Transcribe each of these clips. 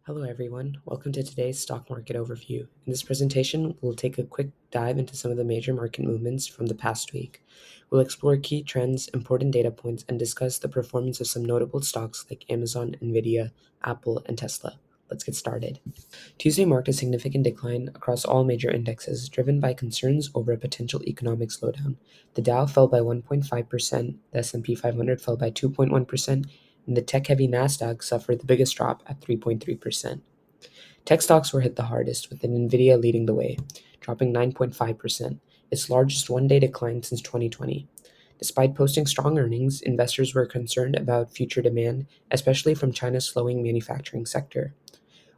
Hello, everyone. Welcome to today's stock market overview. In this presentation, we'll take a quick dive into some of the major market movements from the past week. We'll explore key trends, important data points, and discuss the performance of some notable stocks like Amazon, Nvidia, Apple, and Tesla. Let's get started. Tuesday marked a significant decline across all major indexes, driven by concerns over a potential economic slowdown. The Dow fell by 1.5%, the S&P 500 fell by 2.1%, and the tech-heavy Nasdaq suffered the biggest drop at 3.3%. Tech stocks were hit the hardest, with Nvidia leading the way, dropping 9.5%, its largest one-day decline since 2020. Despite posting strong earnings, investors were concerned about future demand, especially from China's slowing manufacturing sector.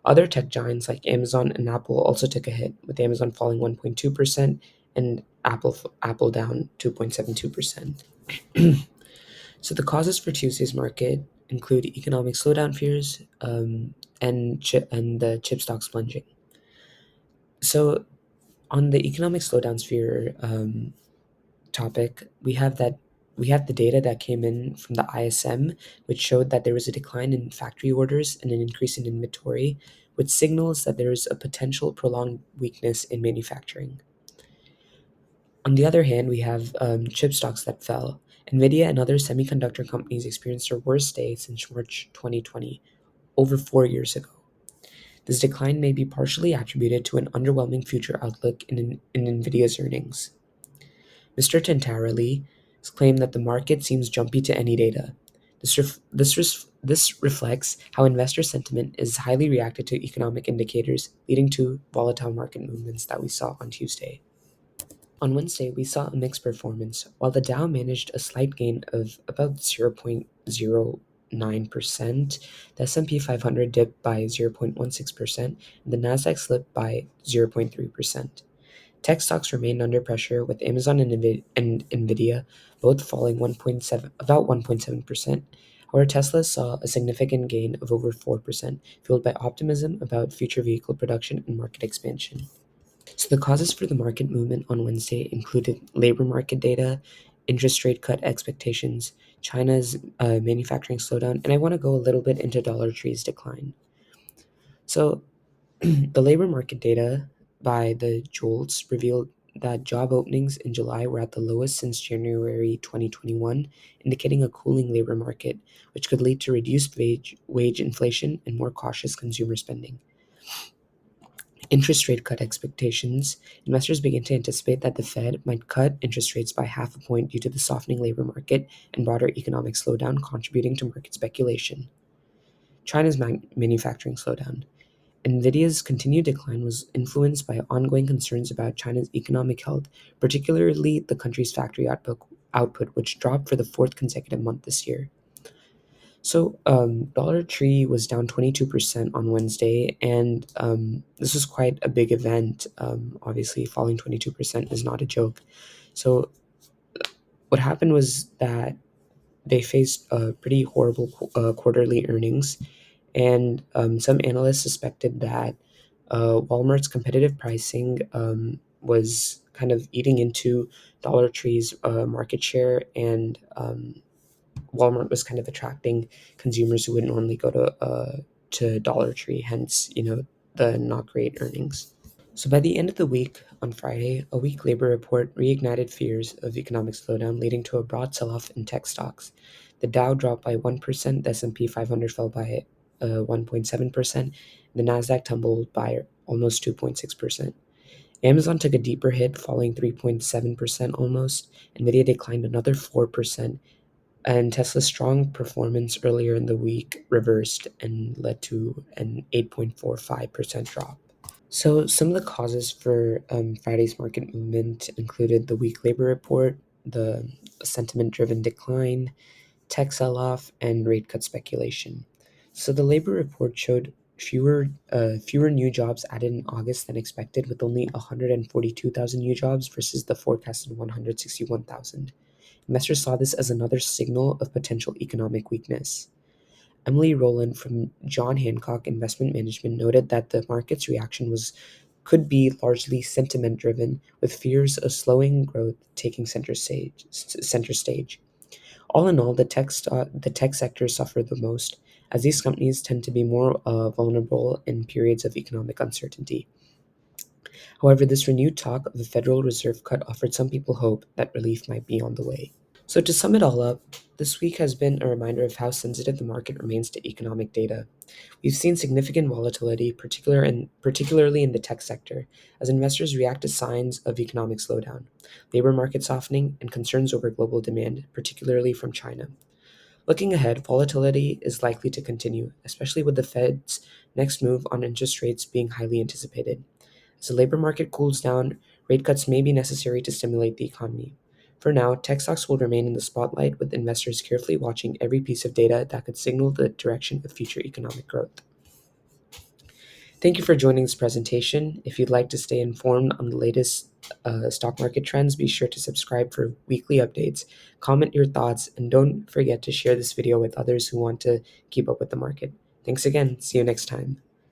Other tech giants like Amazon and Apple also took a hit, with Amazon falling 1.2% and Apple down 2.72%. So the causes for Tuesday's market include economic slowdown fears and the chip stocks plunging. So on the economic slowdown fear topic, we have the data that came in from the ISM, which showed that there was a decline in factory orders and an increase in inventory, which signals that there is a potential prolonged weakness in manufacturing. On the other hand, we have chip stocks that fell. Nvidia and other semiconductor companies experienced their worst day since March 2020, over 4 years ago. This decline may be partially attributed to an underwhelming future outlook in Nvidia's earnings. Mr. Tantarelli claimed that the market seems jumpy to any data. This reflects how investor sentiment is highly reacted to economic indicators, leading to volatile market movements that we saw on Tuesday. On Wednesday, we saw a mixed performance. While the Dow managed a slight gain of about 0.09%, the S&P 500 dipped by 0.16%, and the Nasdaq slipped by 0.3%. Tech stocks remained under pressure, with Amazon and Nvidia both falling about 1.7%. However, Tesla saw a significant gain of over 4%, fueled by optimism about future vehicle production and market expansion. So the causes for the market movement on Wednesday included labor market data, interest rate cut expectations, China's manufacturing slowdown, and I want to go a little bit into Dollar Tree's decline. So the labor market data by the JOLTS revealed that job openings in July were at the lowest since January 2021, indicating a cooling labor market, which could lead to reduced wage inflation and more cautious consumer spending. Interest rate cut expectations. Investors begin to anticipate that the Fed might cut interest rates by half a point due to the softening labor market and broader economic slowdown, contributing to market speculation. China's manufacturing slowdown. Nvidia's continued decline was influenced by ongoing concerns about China's economic health, particularly the country's factory output, which dropped for the fourth consecutive month this year. So, Dollar Tree was down 22% on Wednesday, and this was quite a big event. Obviously, falling 22% is not a joke. So, what happened was that they faced pretty horrible quarterly earnings, and some analysts suspected that Walmart's competitive pricing was kind of eating into Dollar Tree's market share, and Walmart was kind of attracting consumers who would normally go to Dollar Tree, hence the not great earnings. So by the end of the week on Friday, a weak labor report reignited fears of economic slowdown, leading to a broad sell-off in tech stocks. The Dow dropped by 1%, the S&P 500 fell by 1.7%, the Nasdaq tumbled by almost 2.6%. Amazon took a deeper hit, falling 3.7% almost. Nvidia declined another 4%, and Tesla's strong performance earlier in the week reversed and led to an 8.45% drop. So, some of the causes for Friday's market movement included the weak labor report, the sentiment driven decline, tech sell off, and rate cut speculation. So, the labor report showed fewer new jobs added in August than expected, with only 142,000 new jobs versus the forecasted 161,000. Investors saw this as another signal of potential economic weakness. Emily Rowland from John Hancock Investment Management noted that the market's reaction could be largely sentiment driven, with fears of slowing growth taking center stage. All in all, the tech sector suffered the most. as these companies tend to be more vulnerable in periods of economic uncertainty. However, this renewed talk of a Federal Reserve cut offered some people hope that relief might be on the way. So, to sum it all up, this week has been a reminder of how sensitive the market remains to economic data. We've seen significant volatility, particularly in the tech sector, as investors react to signs of economic slowdown, labor market softening, and concerns over global demand, particularly from China. Looking ahead, volatility is likely to continue, especially with the Fed's next move on interest rates being highly anticipated. As the labor market cools down, rate cuts may be necessary to stimulate the economy. For now, tech stocks will remain in the spotlight, with investors carefully watching every piece of data that could signal the direction of future economic growth. Thank you for joining this presentation. If you'd like to stay informed on the latest stock market trends, be sure to subscribe for weekly updates, comment your thoughts, and don't forget to share this video with others who want to keep up with the market. Thanks again. See you next time.